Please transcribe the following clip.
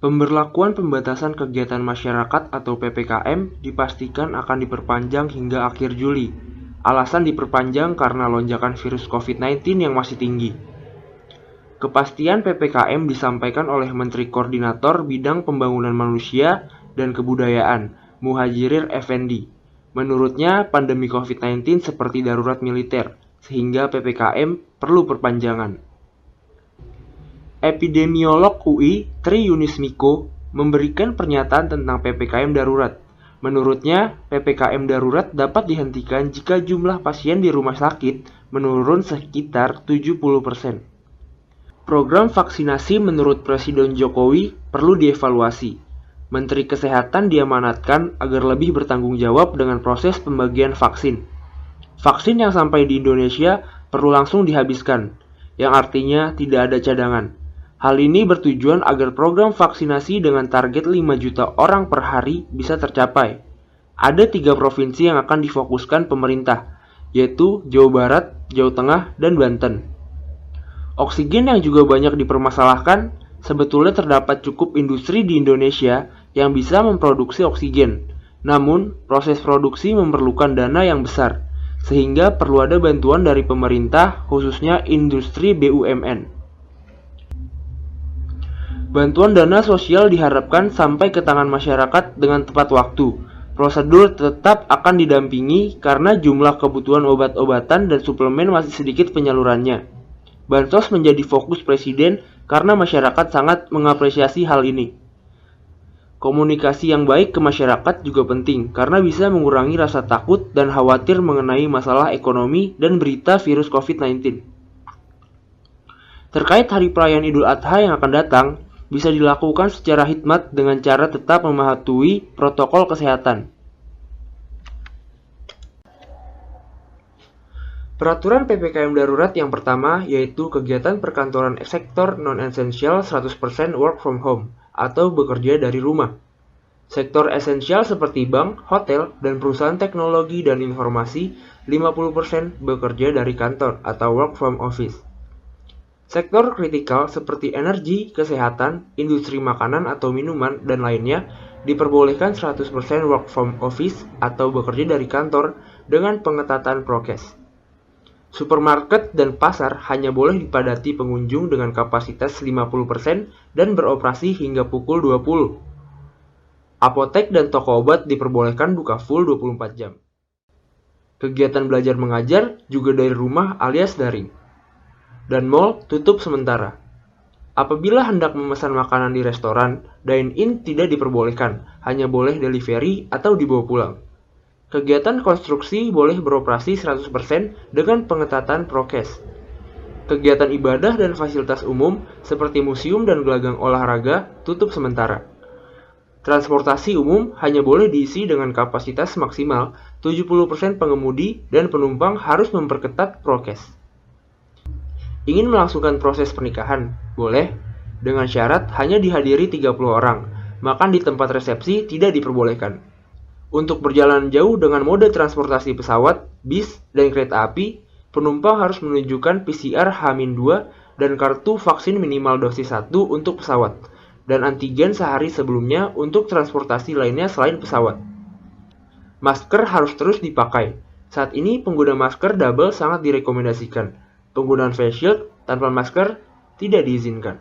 Pemberlakuan pembatasan kegiatan masyarakat atau PPKM dipastikan akan diperpanjang hingga akhir Juli. Alasan diperpanjang karena lonjakan virus COVID-19 yang masih tinggi. Kepastian PPKM disampaikan oleh Menteri Koordinator Bidang Pembangunan Manusia dan Kebudayaan, Muhadjir Effendi. Menurutnya, pandemi COVID-19 seperti darurat militer, sehingga PPKM perlu perpanjangan. Epidemiolog UI Tri Yunis Miko memberikan pernyataan tentang PPKM darurat. Menurutnya, PPKM darurat dapat dihentikan jika jumlah pasien di rumah sakit menurun sekitar 70%. Program vaksinasi menurut Presiden Jokowi perlu dievaluasi. Menteri Kesehatan diamanatkan agar lebih bertanggung jawab dengan proses pembagian vaksin. Vaksin yang sampai di Indonesia perlu langsung dihabiskan, yang artinya tidak ada cadangan. Hal ini bertujuan agar program vaksinasi dengan target 5 juta orang per hari bisa tercapai. Ada 3 provinsi yang akan difokuskan pemerintah, yaitu Jawa Barat, Jawa Tengah, dan Banten. Oksigen yang juga banyak dipermasalahkan, sebetulnya terdapat cukup industri di Indonesia yang bisa memproduksi oksigen. Namun, proses produksi memerlukan dana yang besar, sehingga perlu ada bantuan dari pemerintah, khususnya industri BUMN. Bantuan dana sosial diharapkan sampai ke tangan masyarakat dengan tepat waktu. Prosedur tetap akan didampingi karena jumlah kebutuhan obat-obatan dan suplemen masih sedikit penyalurannya. Bansos menjadi fokus Presiden karena masyarakat sangat mengapresiasi hal ini. Komunikasi yang baik ke masyarakat juga penting karena bisa mengurangi rasa takut dan khawatir mengenai masalah ekonomi dan berita virus COVID-19. Terkait hari perayaan Idul Adha yang akan datang, bisa dilakukan secara hikmat dengan cara tetap mematuhi protokol kesehatan. Peraturan PPKM darurat yang pertama yaitu kegiatan perkantoran sektor non-esensial 100% work from home atau bekerja dari rumah. Sektor esensial seperti bank, hotel, dan perusahaan teknologi dan informasi 50% bekerja dari kantor atau work from office. Sektor kritikal seperti energi, kesehatan, industri makanan atau minuman, dan lainnya diperbolehkan 100% work from office atau bekerja dari kantor dengan pengetatan prokes. Supermarket dan pasar hanya boleh dipadati pengunjung dengan kapasitas 50% dan beroperasi hingga pukul 20. Apotek dan toko obat diperbolehkan buka full 24 jam. Kegiatan belajar mengajar juga dari rumah alias daring. Dan mal tutup sementara. Apabila hendak memesan makanan di restoran, dine-in tidak diperbolehkan, hanya boleh delivery atau dibawa pulang. Kegiatan konstruksi boleh beroperasi 100% dengan pengetatan prokes. Kegiatan ibadah dan fasilitas umum seperti museum dan gelanggang olahraga tutup sementara. Transportasi umum hanya boleh diisi dengan kapasitas maksimal 70% pengemudi dan penumpang harus memperketat prokes. Ingin melangsungkan proses pernikahan? Boleh, dengan syarat hanya dihadiri 30 orang, makan di tempat resepsi tidak diperbolehkan. Untuk perjalanan jauh dengan mode transportasi pesawat, bis, dan kereta api, penumpang harus menunjukkan PCR H-2 dan kartu vaksin minimal dosis 1 untuk pesawat, dan antigen sehari sebelumnya untuk transportasi lainnya selain pesawat. Masker harus terus dipakai. Saat ini pengguna masker double sangat direkomendasikan. Penggunaan face shield tanpa masker tidak diizinkan.